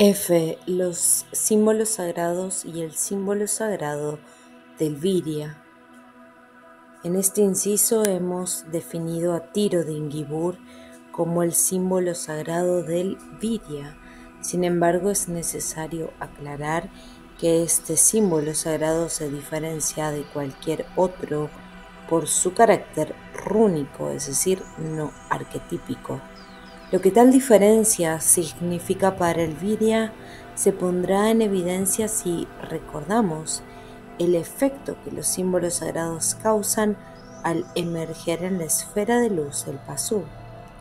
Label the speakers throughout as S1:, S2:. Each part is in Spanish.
S1: F. Los símbolos sagrados y el símbolo sagrado del Virya. En este inciso hemos definido a Tiro de Ingibur como el símbolo sagrado del Virya. Sin embargo, es necesario aclarar que este símbolo sagrado se diferencia de cualquier otro por su carácter rúnico, es decir, no arquetípico. Lo que tal diferencia significa para el Virya se pondrá en evidencia si recordamos el efecto que los símbolos sagrados causan al emerger en la esfera de luz del Pasú.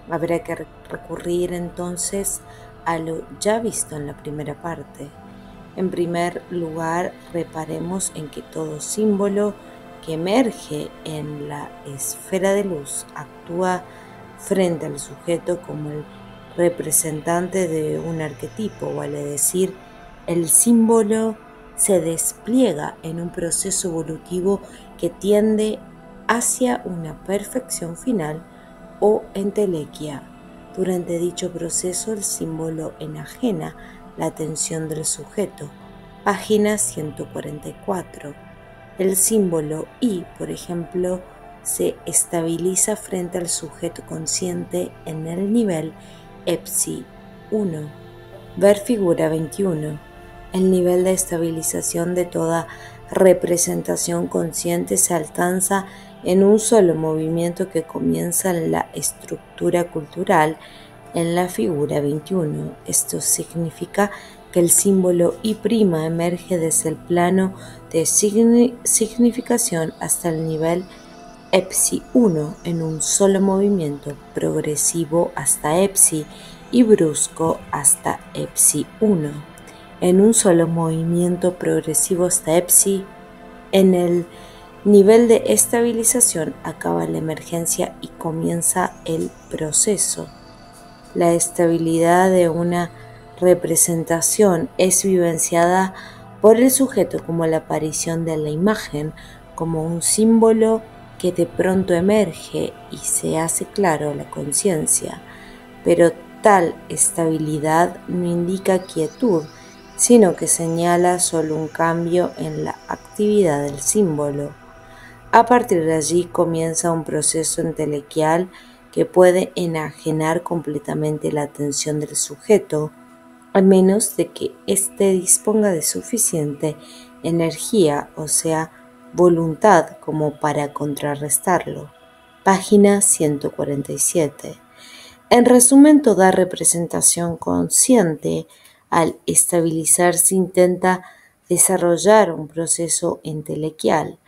S1: Habrá que recurrir entonces a lo ya visto en la primera parte. En primer lugar, reparemos en que todo símbolo que emerge en la esfera de luz actúa frente al sujeto como el representante de un arquetipo, vale decir, el símbolo se despliega en un proceso evolutivo que tiende hacia una perfección final o entelequia. Durante dicho proceso, el símbolo enajena la atención del sujeto. Página 144. El símbolo I, por ejemplo, se estabiliza frente al sujeto consciente en el nivel EPSI 1. Ver figura 21. El nivel de estabilización de toda representación consciente se alcanza en un solo movimiento que comienza en la estructura cultural en la figura 21. Esto significa que el símbolo I' emerge desde el plano de significación hasta el nivel EPSI 1 en un solo movimiento progresivo hasta EPSI y brusco hasta EPSI 1. En un solo movimiento progresivo hasta EPSI, en el nivel de estabilización acaba la emergencia y comienza el proceso. La estabilidad de una representación es vivenciada por el sujeto como la aparición de la imagen, como un símbolo que de pronto emerge y se hace claro a la conciencia, pero tal estabilidad no indica quietud, sino que señala solo un cambio en la actividad del símbolo. A partir de allí comienza un proceso entelequial que puede enajenar completamente la atención del sujeto, a menos de que éste disponga de suficiente energía, o sea, voluntad, como para contrarrestarlo. Página 147. En resumen, toda representación consciente, al estabilizarse, intenta desarrollar un proceso entelequial.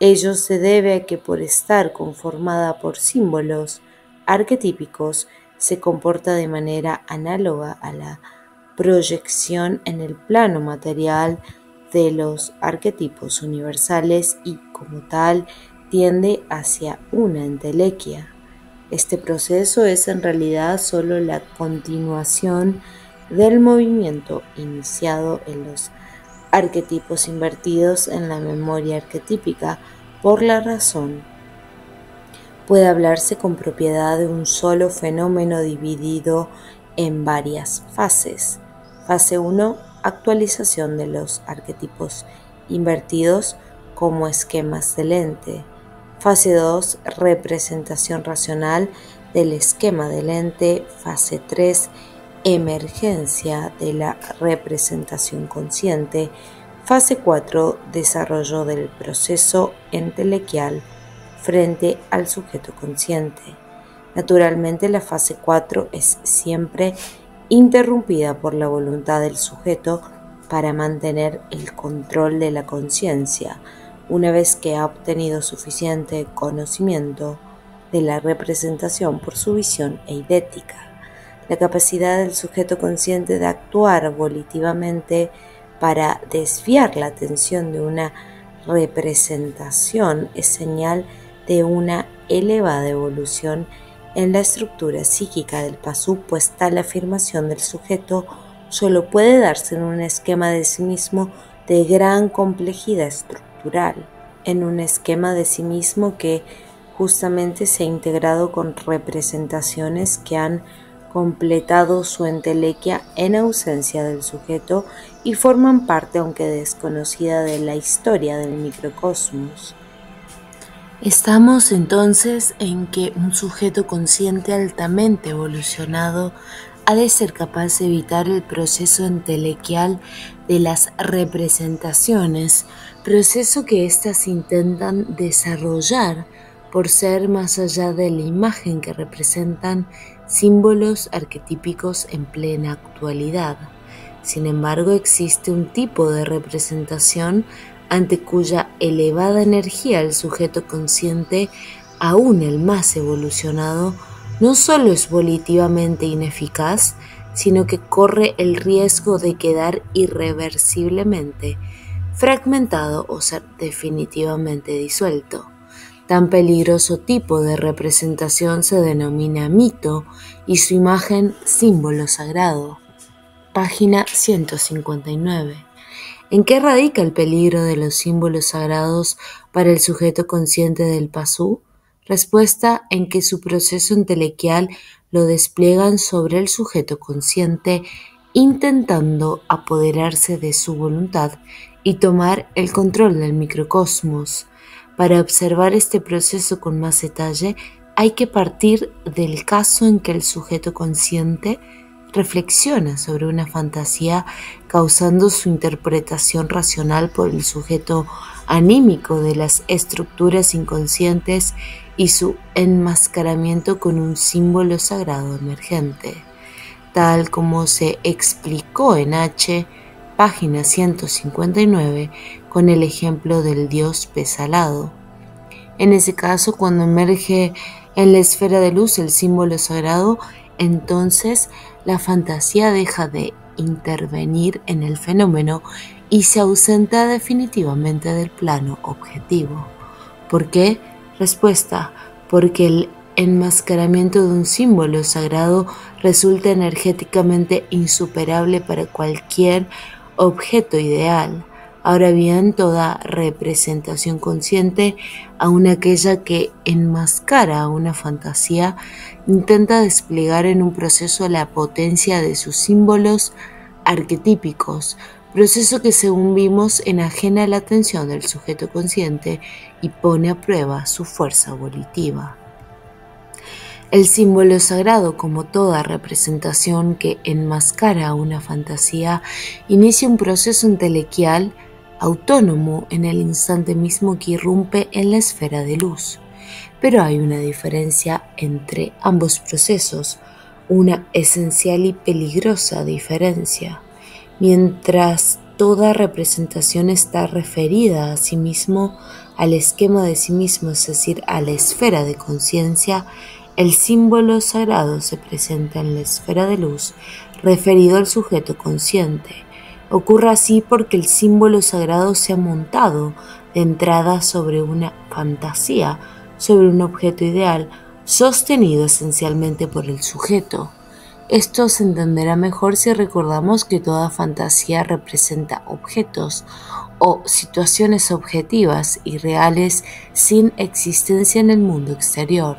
S1: Ello se debe a que por estar conformada por símbolos arquetípicos, se comporta de manera análoga a la proyección en el plano material de los arquetipos universales y, como tal, tiende hacia una entelequia. Este proceso es en realidad solo la continuación del movimiento iniciado en los arquetipos invertidos en la memoria arquetípica. Por la razón, puede hablarse con propiedad de un solo fenómeno dividido en varias fases. Fase 1, actualización de los arquetipos invertidos como esquemas de lente. Fase 2, representación racional del esquema de lente. Fase 3, emergencia de la representación consciente. Fase 4, desarrollo del proceso entelequial frente al sujeto consciente. Naturalmente, la fase 4 es siempre interrumpida por la voluntad del sujeto para mantener el control de la conciencia, una vez que ha obtenido suficiente conocimiento de la representación por su visión eidética. La capacidad del sujeto consciente de actuar volitivamente para desviar la atención de una representación es señal de una elevada evolución en la estructura psíquica del Pasú, pues tal afirmación del sujeto solo puede darse en un esquema de sí mismo de gran complejidad estructural, en un esquema de sí mismo que justamente se ha integrado con representaciones que han completado su entelequia en ausencia del sujeto y forman parte, aunque desconocida, de la historia del microcosmos. Estamos entonces en que un sujeto consciente altamente evolucionado ha de ser capaz de evitar el proceso entelequial de las representaciones, proceso que éstas intentan desarrollar por ser más allá de la imagen que representan símbolos arquetípicos en plena actualidad. Sin embargo, existe un tipo de representación ante cuya elevada energía el sujeto consciente, aún el más evolucionado, no solo es volitivamente ineficaz, sino que corre el riesgo de quedar irreversiblemente fragmentado o ser definitivamente disuelto. Tan peligroso tipo de representación se denomina mito y su imagen símbolo sagrado. Página 159. ¿En qué radica el peligro de los símbolos sagrados para el sujeto consciente del pasú? Respuesta: en que su proceso entelequial lo despliegan sobre el sujeto consciente, intentando apoderarse de su voluntad y tomar el control del microcosmos. Para observar este proceso con más detalle, hay que partir del caso en que el sujeto consciente reflexiona sobre una fantasía, causando su interpretación racional por el sujeto anímico de las estructuras inconscientes y su enmascaramiento con un símbolo sagrado emergente, tal como se explicó en H, página 159, con el ejemplo del dios pez alado. En ese caso, cuando emerge en la esfera de luz el símbolo sagrado, entonces la fantasía deja de intervenir en el fenómeno y se ausenta definitivamente del plano objetivo. ¿Por qué? Respuesta: porque el enmascaramiento de un símbolo sagrado resulta energéticamente insuperable para cualquier objeto ideal. Ahora bien, toda representación consciente, aun aquella que enmascara una fantasía, intenta desplegar en un proceso la potencia de sus símbolos arquetípicos, proceso que, según vimos, enajena la atención del sujeto consciente y pone a prueba su fuerza volitiva. El símbolo sagrado, como toda representación que enmascara una fantasía, inicia un proceso entelequial autónomo en el instante mismo que irrumpe en la esfera de luz. Pero hay una diferencia entre ambos procesos, una esencial y peligrosa diferencia. Mientras toda representación está referida a sí mismo, al esquema de sí mismo, es decir, a la esfera de conciencia, el símbolo sagrado se presenta en la esfera de luz, referido al sujeto consciente. Ocurre así porque el símbolo sagrado se ha montado de entrada sobre una fantasía, sobre un objeto ideal, sostenido esencialmente por el sujeto. Esto se entenderá mejor si recordamos que toda fantasía representa objetos o situaciones objetivas y reales sin existencia en el mundo exterior.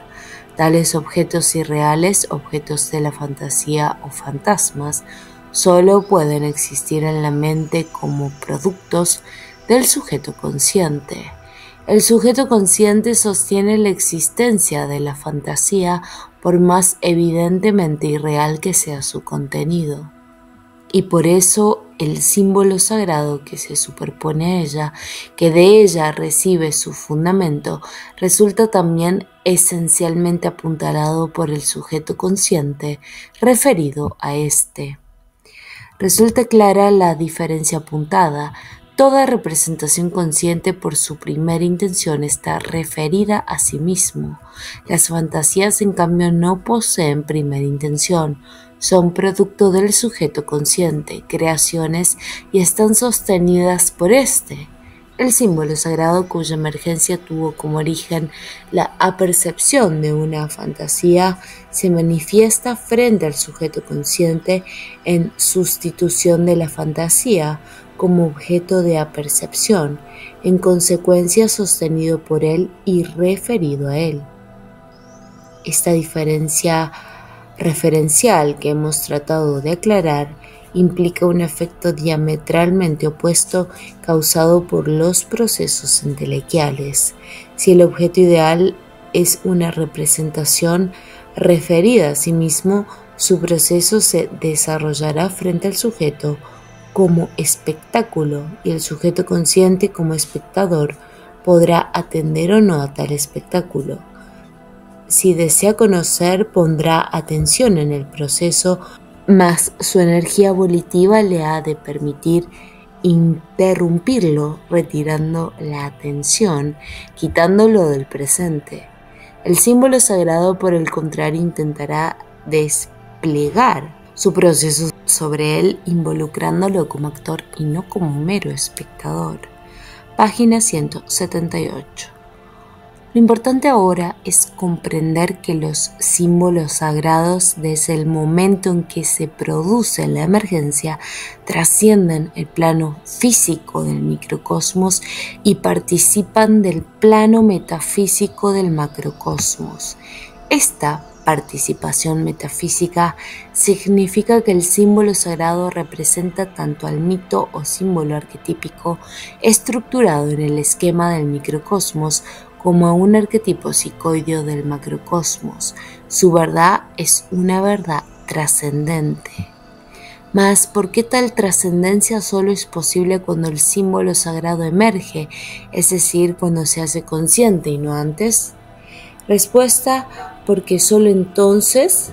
S1: Tales objetos irreales, objetos de la fantasía o fantasmas, solo pueden existir en la mente como productos del sujeto consciente. El sujeto consciente sostiene la existencia de la fantasía por más evidentemente irreal que sea su contenido. Y por eso el símbolo sagrado que se superpone a ella, que de ella recibe su fundamento, resulta también esencialmente apuntalado por el sujeto consciente referido a éste. Resulta clara la diferencia apuntada. Toda representación consciente por su primera intención está referida a sí mismo. Las fantasías, en cambio, no poseen primera intención, son producto del sujeto consciente, creaciones, y están sostenidas por éste. El símbolo sagrado, cuya emergencia tuvo como origen la apercepción de una fantasía, se manifiesta frente al sujeto consciente en sustitución de la fantasía como objeto de apercepción, en consecuencia sostenido por él y referido a él. Esta diferencia referencial que hemos tratado de aclarar implica un efecto diametralmente opuesto causado por los procesos entelequiales. Si el objeto ideal es una representación referida a sí mismo, su proceso se desarrollará frente al sujeto como espectáculo y el sujeto consciente como espectador podrá atender o no a tal espectáculo. Si desea conocer, pondrá atención en el proceso, mas su energía volitiva le ha de permitir interrumpirlo, retirando la atención, quitándolo del presente. El símbolo sagrado, por el contrario, intentará desplegar su proceso sobre él, involucrándolo como actor y no como mero espectador. Página 178. Lo importante ahora es comprender que los símbolos sagrados, desde el momento en que se produce la emergencia, trascienden el plano físico del microcosmos y participan del plano metafísico del macrocosmos. Esta participación metafísica significa que el símbolo sagrado representa tanto al mito o símbolo arquetípico estructurado en el esquema del microcosmos como a un arquetipo psicoideo del macrocosmos. Su verdad es una verdad trascendente. Mas, ¿por qué tal trascendencia solo es posible cuando el símbolo sagrado emerge, es decir, cuando se hace consciente y no antes? Respuesta: porque solo entonces,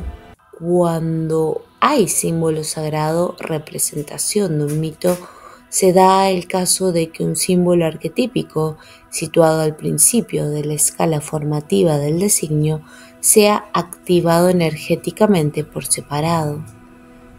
S1: cuando hay símbolo sagrado, representación de un mito, se da el caso de que un símbolo arquetípico, situado al principio de la escala formativa del designio, sea activado energéticamente por separado.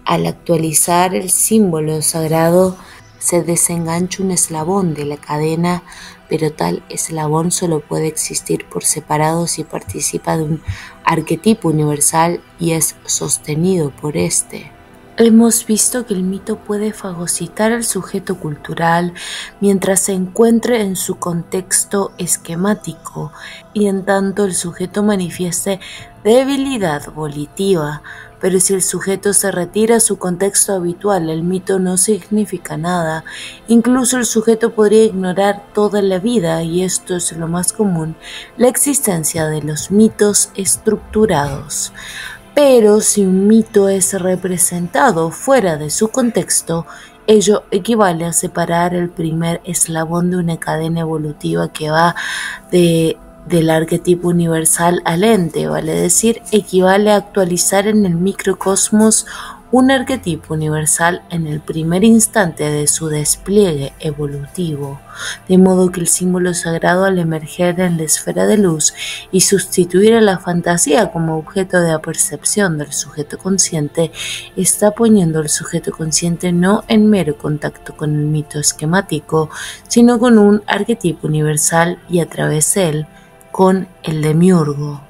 S1: Al actualizar el símbolo sagrado, se desengancha un eslabón de la cadena, pero tal eslabón solo puede existir por separado si participa de un arquetipo universal y es sostenido por éste. Hemos visto que el mito puede fagocitar al sujeto cultural mientras se encuentre en su contexto esquemático y en tanto el sujeto manifieste debilidad volitiva, pero si el sujeto se retira a su contexto habitual, el mito no significa nada. Incluso el sujeto podría ignorar toda la vida, y esto es lo más común, la existencia de los mitos estructurados. Pero si un mito es representado fuera de su contexto, ello equivale a separar el primer eslabón de una cadena evolutiva que va del arquetipo universal al ente, vale decir, equivale a actualizar en el microcosmos un arquetipo universal en el primer instante de su despliegue evolutivo, de modo que el símbolo sagrado, al emerger en la esfera de luz y sustituir a la fantasía como objeto de apercepción del sujeto consciente, está poniendo al sujeto consciente no en mero contacto con el mito esquemático, sino con un arquetipo universal y a través de él con el demiurgo.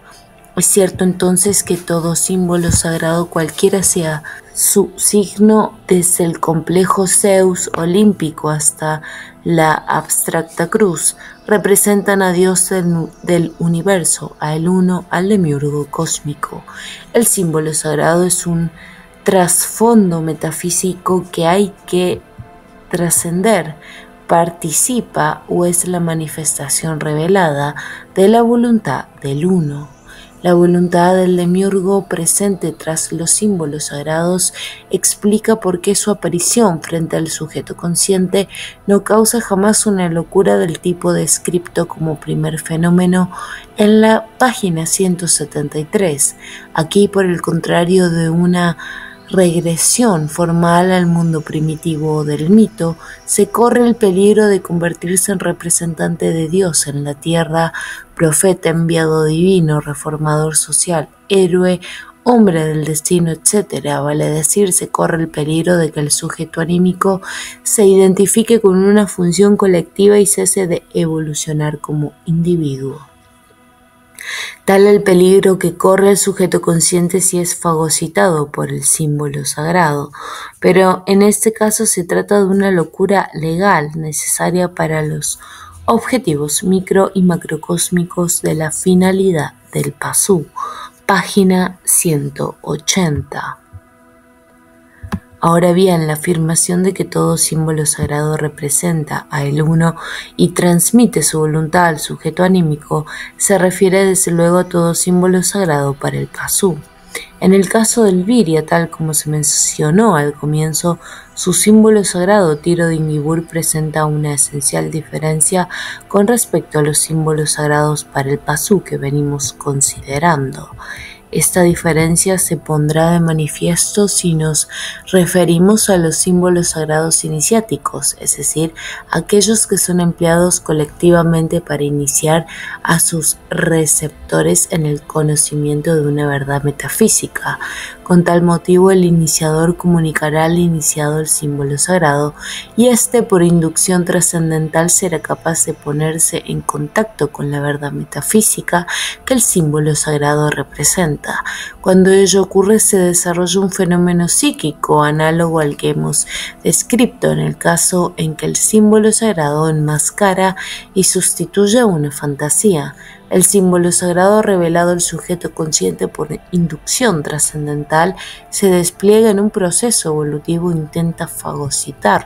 S1: Es cierto entonces que todo símbolo sagrado, cualquiera sea su signo, desde el complejo Zeus olímpico hasta la abstracta cruz, representan a Dios del universo, a el uno, al demiurgo cósmico. El símbolo sagrado es un trasfondo metafísico que hay que trascender. Participa o es la manifestación revelada de la voluntad del uno. La voluntad del demiurgo presente tras los símbolos sagrados explica por qué su aparición frente al sujeto consciente no causa jamás una locura del tipo descrito como primer fenómeno en la página 173. Aquí, por el contrario de una regresión formal al mundo primitivo del mito, se corre el peligro de convertirse en representante de Dios en la tierra, profeta, enviado divino, reformador social, héroe, hombre del destino, etc. Vale decir, se corre el peligro de que el sujeto anímico se identifique con una función colectiva y cese de evolucionar como individuo. Tal el peligro que corre el sujeto consciente si es fagocitado por el símbolo sagrado, pero en este caso se trata de una locura legal necesaria para los objetivos micro y macrocósmicos de la finalidad del pasú. página 180. Ahora bien, la afirmación de que todo símbolo sagrado representa a el Uno y transmite su voluntad al sujeto anímico se refiere desde luego a todo símbolo sagrado para el Pasú. En el caso del Virya, tal como se mencionó al comienzo, su símbolo sagrado Tiro de Ingibur presenta una esencial diferencia con respecto a los símbolos sagrados para el Pasú que venimos considerando. Esta diferencia se pondrá de manifiesto si nos referimos a los símbolos sagrados iniciáticos, es decir, aquellos que son empleados colectivamente para iniciar a sus receptores en el conocimiento de una verdad metafísica. Con tal motivo, el iniciador comunicará al iniciado el símbolo sagrado y éste, por inducción trascendental, será capaz de ponerse en contacto con la verdad metafísica que el símbolo sagrado representa. Cuando ello ocurre, se desarrolla un fenómeno psíquico análogo al que hemos descrito en el caso en que el símbolo sagrado enmascara y sustituye a una fantasía. El símbolo sagrado revelado al sujeto consciente por inducción trascendental se despliega en un proceso evolutivo e intenta fagocitar